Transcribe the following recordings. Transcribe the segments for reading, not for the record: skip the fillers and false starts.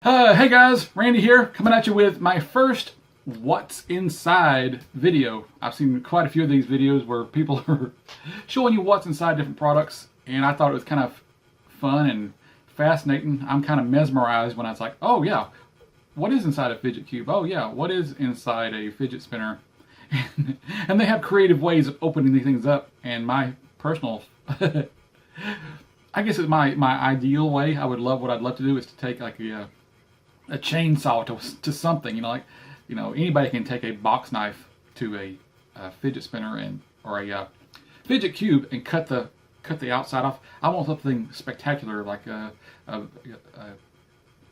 Hey guys, Randy here, coming at you with my first What's Inside video. I've seen quite a few of these videos where people are showing you what's inside different products, and I thought it was kind of fun and fascinating. I'm kind of mesmerized when I was like, oh yeah, what is inside a fidget cube? Oh yeah, what is inside a fidget spinner? And they have creative ways of opening these things up, and my personal I guess it's my ideal way. What I'd love to do is to take like a chainsaw to something, anybody can take a box knife to a fidget spinner or a fidget cube and cut the outside off. I want something spectacular like a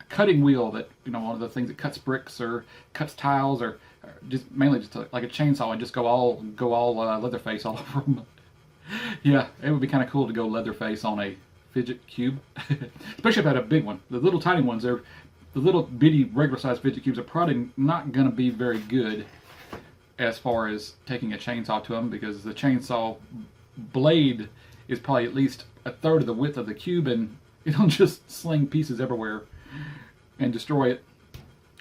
cutting wheel that, one of the things that cuts bricks or cuts tiles, or just mainly just like a chainsaw and just go all Leatherface all over them. Yeah, it would be kind of cool to go Leatherface on a fidget cube, especially if I had a big one. The little tiny ones, the little bitty regular sized fidget cubes are probably not going to be very good as far as taking a chainsaw to them, because the chainsaw blade is probably at least a third of the width of the cube, and it'll just sling pieces everywhere and destroy it.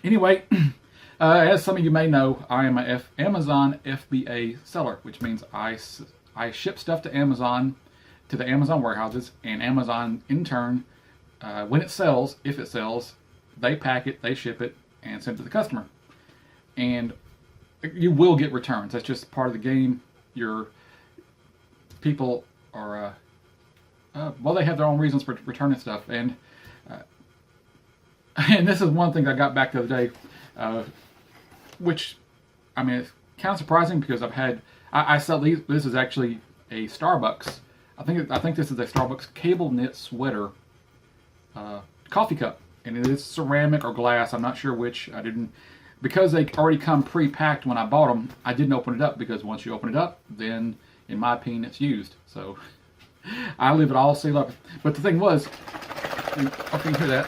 Anyway, as some of you may know, I am a Amazon FBA seller, which means I ship stuff to Amazon, to the Amazon warehouses, and Amazon in turn, when it sells, if it sells, they pack it, they ship it, and send it to the customer. And you will get returns. That's just part of the game. Your people are, they have their own reasons for returning stuff. And and this is one thing I got back the other day, which, it's kind of surprising because I sell these. This is actually a Starbucks. I think this is a Starbucks cable knit sweater coffee cup. And it is ceramic or glass. I'm not sure which. Because they already come pre-packed when I bought them, I didn't open it up, because once you open it up, then, in my opinion, it's used. So, I leave it all sealed up. But the thing was, I can hear that.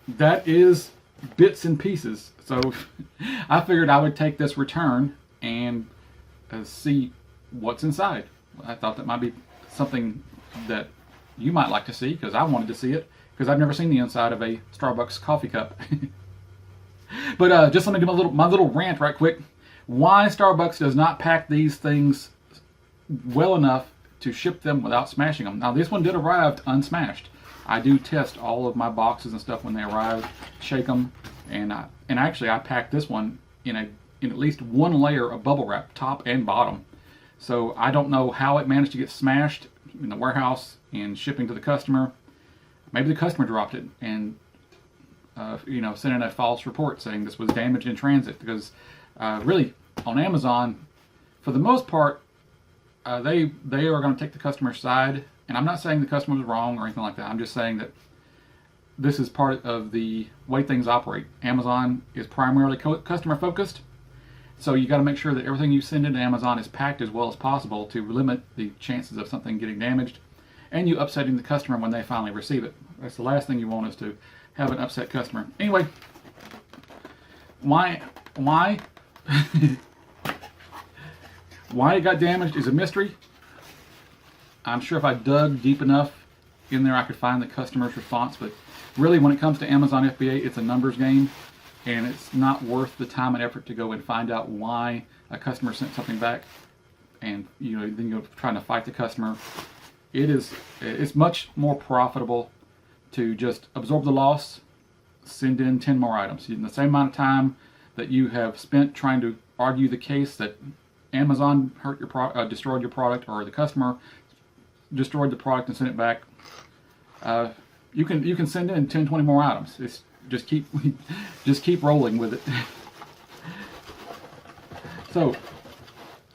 That is bits and pieces. So, I figured I would take this return and see what's inside. I thought that might be something that you might like to see, because I wanted to see it, because I've never seen the inside of a Starbucks coffee cup. But just let me do my little rant right quick. Why Starbucks does not pack these things well enough to ship them without smashing them. Now this one did arrive unsmashed. I do test all of my boxes and stuff when they arrive, shake them, and actually I packed this one in at least one layer of bubble wrap, top and bottom. So I don't know how it managed to get smashed in the warehouse and shipping to the customer. Maybe the customer dropped it and sent in a false report saying this was damaged in transit, because really on Amazon, for the most part, they are going to take the customer's side. And I'm not saying the customer was wrong or anything like that. I'm just saying that this is part of the way things operate. Amazon is primarily customer focused. So you got to make sure that everything you send into Amazon is packed as well as possible to limit the chances of something getting damaged and you upsetting the customer when they finally receive it. That's the last thing you want, is to have an upset customer. Anyway, why why it got damaged is a mystery. I'm sure if I dug deep enough in there I could find the customer's response, but really when it comes to Amazon FBA, it's a numbers game. And it's not worth the time and effort to go and find out why a customer sent something back, and then you're trying to fight the customer. It's much more profitable to just absorb the loss, send in 10 more items. In the same amount of time that you have spent trying to argue the case that Amazon destroyed your product, or the customer destroyed the product and sent it back, you can send in 10, 20 more items. Just keep rolling with it. So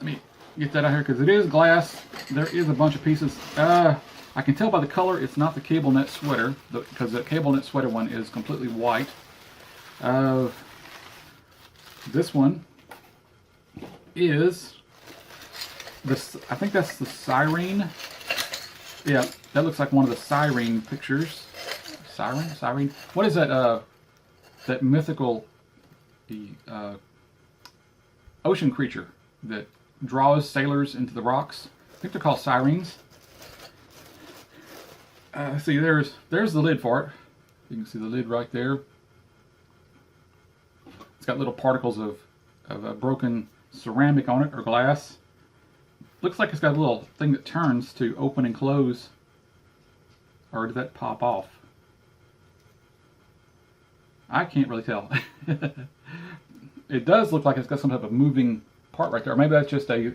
let me get that out here, because it is glass. There is a bunch of pieces. I can tell by the color it's not the cable knit sweater, because the cable knit sweater one is completely white. This one is this. I think that's the Siren. Yeah, that looks like one of the Siren pictures. Siren. What is that? That mythical, ocean creature that draws sailors into the rocks. I think they're called sirens. See, there's the lid for it. You can see the lid right there. It's got little particles of broken ceramic on it, or glass. Looks like it's got a little thing that turns to open and close. Or did that pop off? I can't really tell. It does look like it's got some type of moving part right there. Or maybe that's just a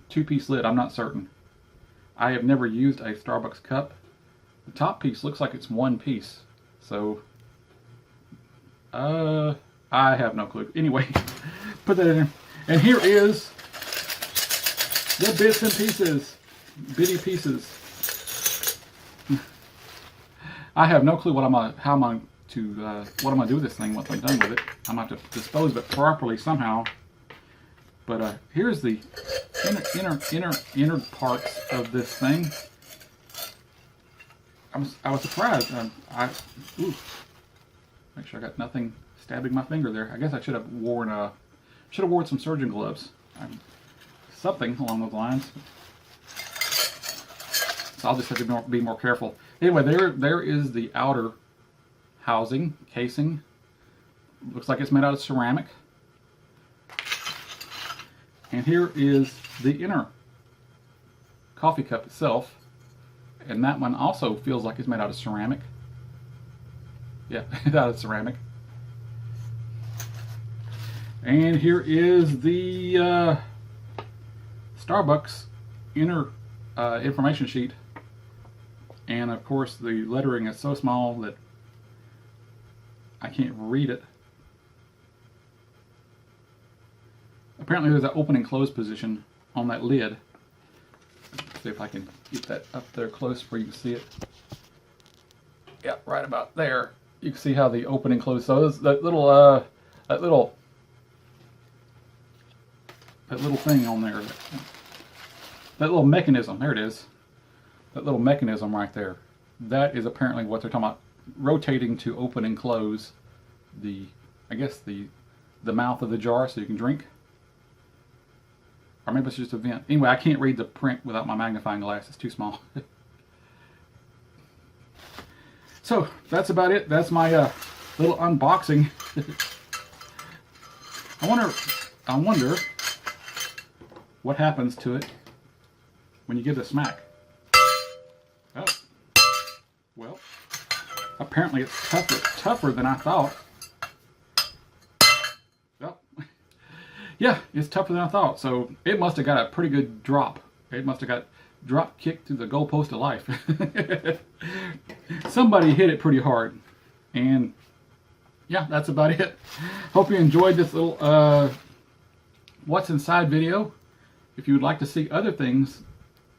two-piece lid. I'm not certain. I have never used a Starbucks cup. The top piece looks like it's one piece. So, I have no clue. Anyway, put that in there. And here is the bits and pieces. Bitty pieces. I have no clue what I'm gonna do with this thing once I'm done with it. I'm gonna have to dispose of it properly somehow. But here's the inner parts of this thing. I was surprised. Make sure I got nothing stabbing my finger there. I guess I should have worn some surgeon gloves. Something along those lines. So I'll just have to be more careful. Anyway, there is the outer housing, casing. Looks like it's made out of ceramic. And here is the inner coffee cup itself. And that one also feels like it's made out of ceramic. Yeah, out of ceramic. And here is the Starbucks inner information sheet. And of course the lettering is so small that I can't read it. Apparently there's an open and close position on that lid. Let's see if I can get that up there close where you can see it. Yeah, right about there. You can see how the open and close. So that little thing on there, that little mechanism. There it is. That little mechanism right there. That is apparently what they're talking about, rotating to open and close the, I guess the mouth of the jar so you can drink. Or maybe it's just a vent. Anyway, I can't read the print without my magnifying glass. It's too small. So that's about it. That's my little unboxing. I wonder what happens to it when you give it a smack. Oh, well, apparently it's tougher than I thought. Oh, yeah, it's tougher than I thought. So it must have got a pretty good drop. It must have got drop kicked to the goalpost of life. Somebody hit it pretty hard. And yeah, that's about it. Hope you enjoyed this little what's inside video. If you would like to see other things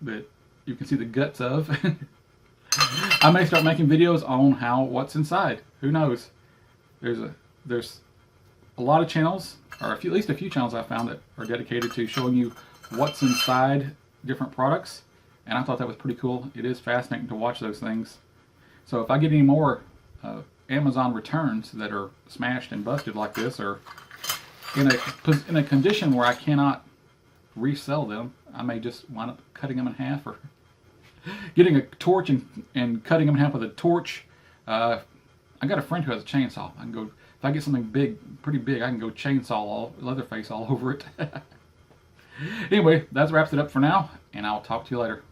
that you can see the guts of, I may start making videos on what's inside. Who knows? There's a lot of channels, or at least a few channels I found that are dedicated to showing you what's inside different products, and I thought that was pretty cool. It is fascinating to watch those things. So if I get any more Amazon returns that are smashed and busted like this, or in a condition where I cannot resell them, I may just wind up cutting them in half, or getting a torch and cutting them in half with a torch. I got a friend who has a chainsaw. I can go, if I get something pretty big, I can go chainsaw Leatherface all over it. Anyway, that wraps it up for now, and I'll talk to you later.